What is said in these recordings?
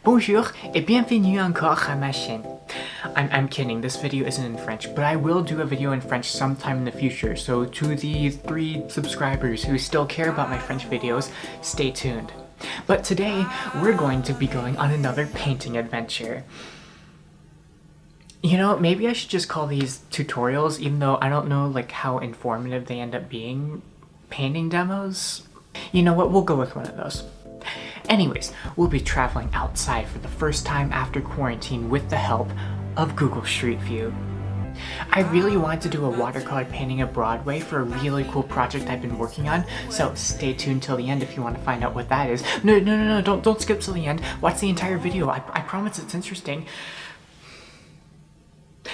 Bonjour et bienvenue encore à ma chaîne. I'm kidding, this video isn't in French, but I will do a video in French sometime in the future, so to the 3 subscribers who still care about my French videos, stay tuned. But today, we're going to be going on another painting adventure. You know, maybe I should just call these tutorials, even though I don't know like how informative they end up being. Painting demos? You know what, we'll go with one of those. Anyways, we'll be traveling outside for the first time after quarantine with the help of Google Street View. I really wanted to do a watercolor painting of Broadway for a really cool project I've been working on, so stay tuned till the end if you want to find out what that is. No, don't skip till the end. Watch the entire video. I promise it's interesting.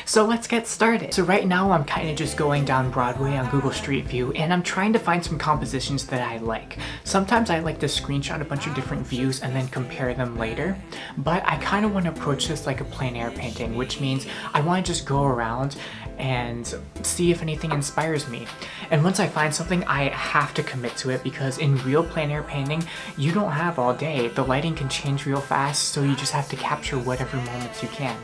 So let's get started. So right now I'm kind of just going down Broadway on Google Street View and I'm trying to find some compositions that I like. Sometimes I like to screenshot a bunch of different views and then compare them later, but I kind of want to approach this like a plein air painting, which means I want to just go around and see if anything inspires me. And once I find something, I have to commit to it because in real plein air painting, you don't have all day. The lighting can change real fast, so you just have to capture whatever moments you can.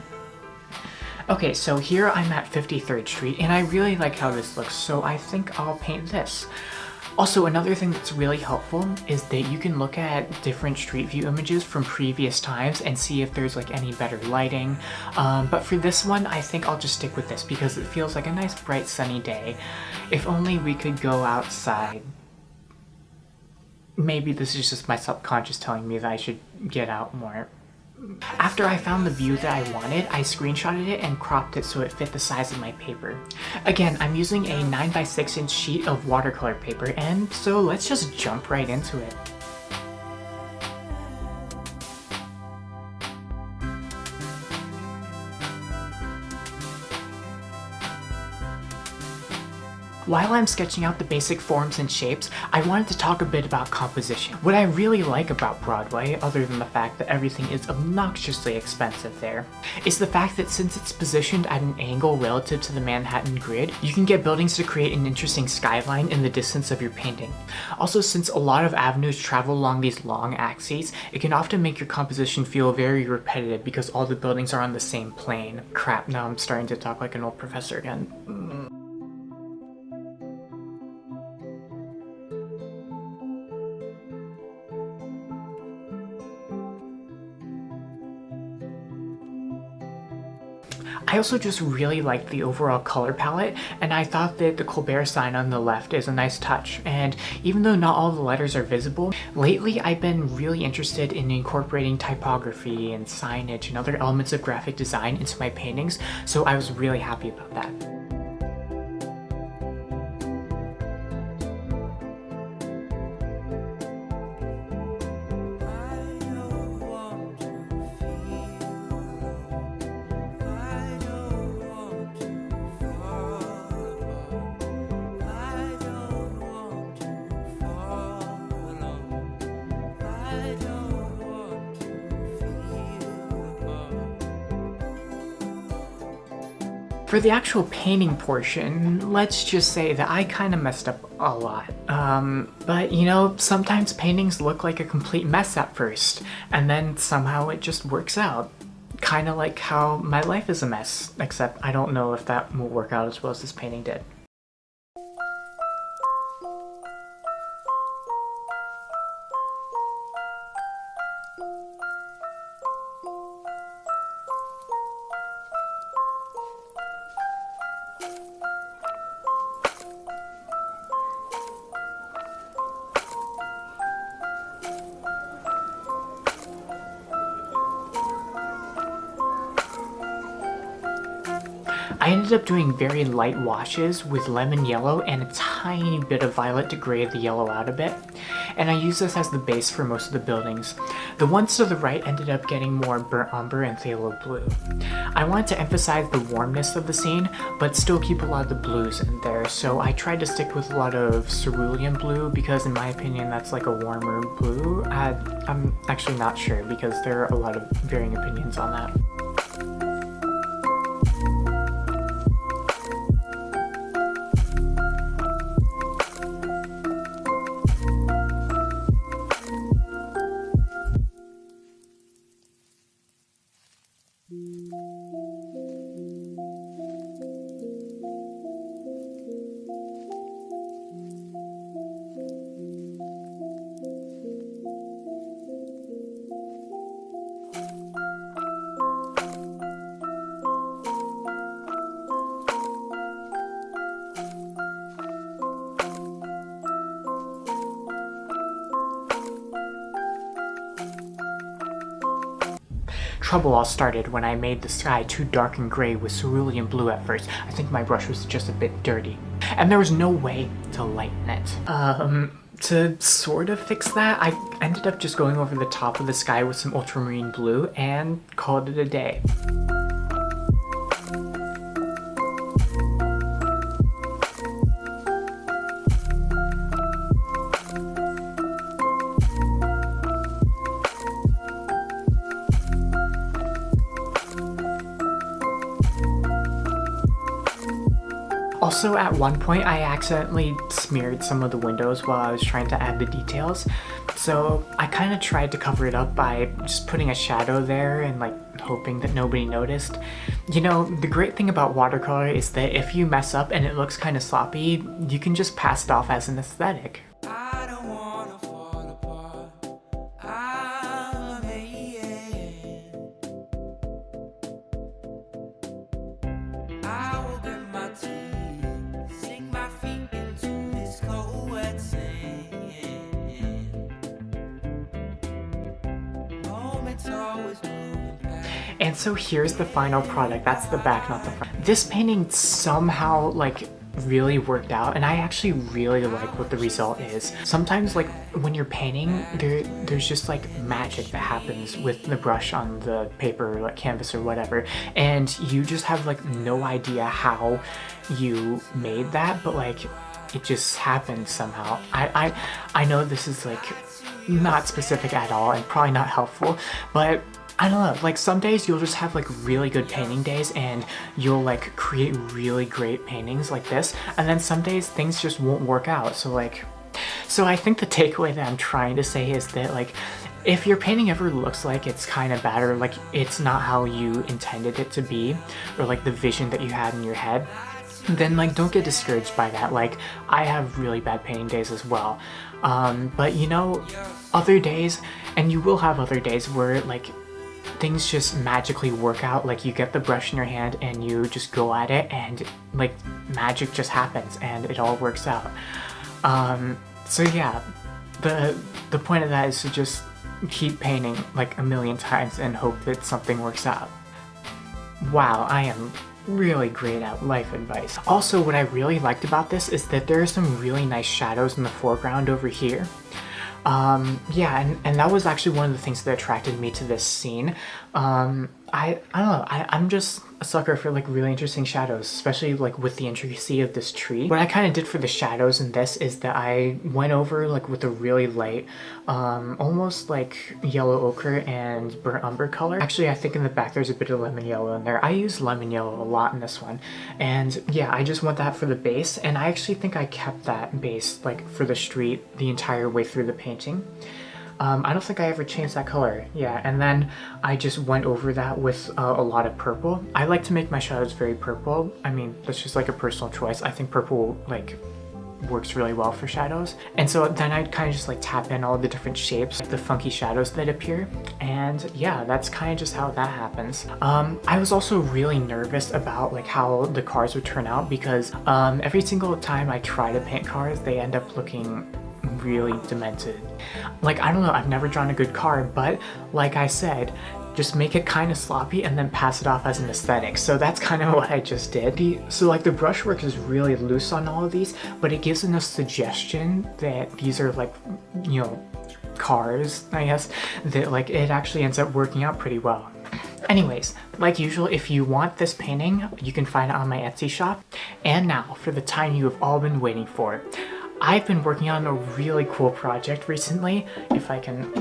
Okay, so here I'm at 53rd Street, and I really like how this looks, so I think I'll paint this. Also, another thing that's really helpful is that you can look at different Street View images from previous times and see if there's like any better lighting. But for this one, I think I'll just stick with this because it feels like a nice bright sunny day. If only we could go outside. Maybe this is just my subconscious telling me that I should get out more. After I found the view that I wanted, I screenshotted it and cropped it so it fit the size of my paper. Again, I'm using a 9x6" sheet of watercolor paper, and so let's just jump right into it. While I'm sketching out the basic forms and shapes, I wanted to talk a bit about composition. What I really like about Broadway, other than the fact that everything is obnoxiously expensive there, is the fact that since it's positioned at an angle relative to the Manhattan grid, you can get buildings to create an interesting skyline in the distance of your painting. Also, since a lot of avenues travel along these long axes, it can often make your composition feel very repetitive because all the buildings are on the same plane. Crap, now I'm starting to talk like an old professor again. I also just really like the overall color palette, and I thought that the Goldberg sign on the left is a nice touch. And even though not all the letters are visible, lately I've been really interested in incorporating typography and signage and other elements of graphic design into my paintings, so I was really happy about that. For the actual painting portion, let's just say that I kind of messed up a lot. But you know, sometimes paintings look like a complete mess at first, and then somehow it just works out. Kind of like how my life is a mess, except I don't know if that will work out as well as this painting did. I ended up doing very light washes with lemon yellow and a tiny bit of violet to gray the yellow out a bit, and I used this as the base for most of the buildings. The ones to the right ended up getting more burnt umber and phthalo blue. I wanted to emphasize the warmness of the scene, but still keep a lot of the blues in there, so I tried to stick with a lot of cerulean blue because in my opinion that's like a warmer blue. I'm actually not sure because there are a lot of varying opinions on that. trouble all started when I made the sky too dark and gray with cerulean blue at first. I think my brush was just a bit dirty. And there was no way to lighten it. To sort of fix that, I ended up just going over the top of the sky with some ultramarine blue and called it a day. Also, at one point, I accidentally smeared some of the windows while I was trying to add the details. So I kind of tried to cover it up by just putting a shadow there and like hoping that nobody noticed. You know, the great thing about watercolor is that if you mess up and it looks kind of sloppy, you can just pass it off as an aesthetic. And so here's the final product. That's the back, not the front. This painting somehow like really worked out, and I actually really like what the result is. Sometimes like when you're painting, there's just like magic that happens with the brush on the paper, like canvas or whatever, and you just have like no idea how you made that, but like it just happened somehow. I know this is like not specific at all and probably not helpful, but I don't know, like some days you'll just have like really good painting days and you'll like create really great paintings like this, and then some days things just won't work out. So I think the takeaway that I'm trying to say is that like if your painting ever looks like it's kind of bad or like it's not how you intended it to be, or like the vision that you had in your head, then like don't get discouraged by that. Like I have really bad painting days as well, but you know, other days, and you will have other days where like things just magically work out. Like you get the brush in your hand and you just go at it and like magic just happens and it all works out. So yeah, the point of that is to just keep painting like a million times and hope that something works out. Wow, I am really great at life advice. Also, what I really liked about this is that there are some really nice shadows in the foreground over here. Yeah, and that was actually one of the things that attracted me to this scene. I don't know, I'm just a sucker for like really interesting shadows, especially like with the intricacy of this tree. What I kind of did for the shadows in this is that I went over like with a really light, almost like yellow ochre and burnt umber color. Actually, I think in the back there's a bit of lemon yellow in there. I use lemon yellow a lot in this one. And yeah, I just want that for the base, and I actually think I kept that base like for the street the entire way through the painting. I don't think I ever changed that color. Yeah, and then I just went over that with a lot of purple. I like to make my shadows very purple. I mean, that's just like a personal choice. I think purple like works really well for shadows. And so then I'd kind of just like tap in all the different shapes, like the funky shadows that appear. And yeah, that's kind of just how that happens. I was also really nervous about like how the cars would turn out, because every single time I try to paint cars, they end up looking really demented. Like, I don't know, I've never drawn a good car, but like I said, just make it kind of sloppy and then pass it off as an aesthetic. So that's kind of what I just did. So like the brushwork is really loose on all of these, but it gives enough suggestion that these are like, you know, cars, I guess, that like it actually ends up working out pretty well. Anyways, like usual, if you want this painting, you can find it on my Etsy shop. And now for the time you have all been waiting for. I've been working on a really cool project recently. If I can...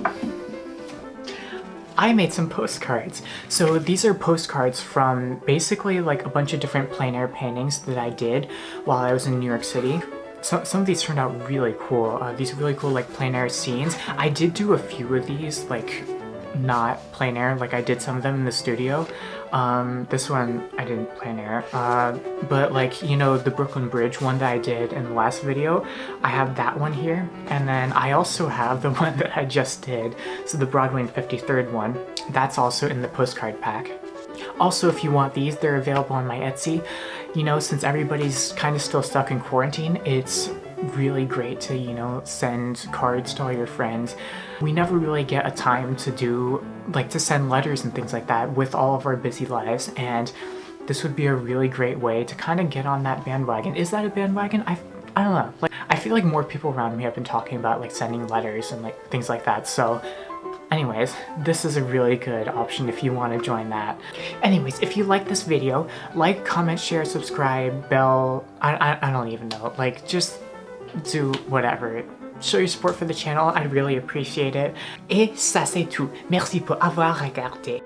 I made some postcards. So these are postcards from basically like a bunch of different plein air paintings that I did while I was in New York City. So, some of these turned out really cool. These really cool like plein air scenes. I did do a few of these like not plein air, like I did some of them in the studio. This one I didn't plein air, but like, you know, the Brooklyn Bridge one that I did in the last video, I have that one here, and then I also have the one that I just did, so the Broadway and 53rd one, that's also in the postcard pack. Also, if you want these, they're available on my Etsy. You know, since everybody's kind of still stuck in quarantine, it's really great to, you know, send cards to all your friends. We never really get a time to do, like, to send letters and things like that with all of our busy lives, and this would be a really great way to kind of get on that bandwagon. Is that a bandwagon? I don't know. Like, I feel like more people around me have been talking about like sending letters and like things like that. So anyways, this is a really good option if you want to join that. Anyways, if you like this video, like, comment, share, subscribe, bell, I don't even know. Like, just do whatever. Show your support for the channel. I'd really appreciate it. Et ça c'est tout. Merci pour avoir regardé.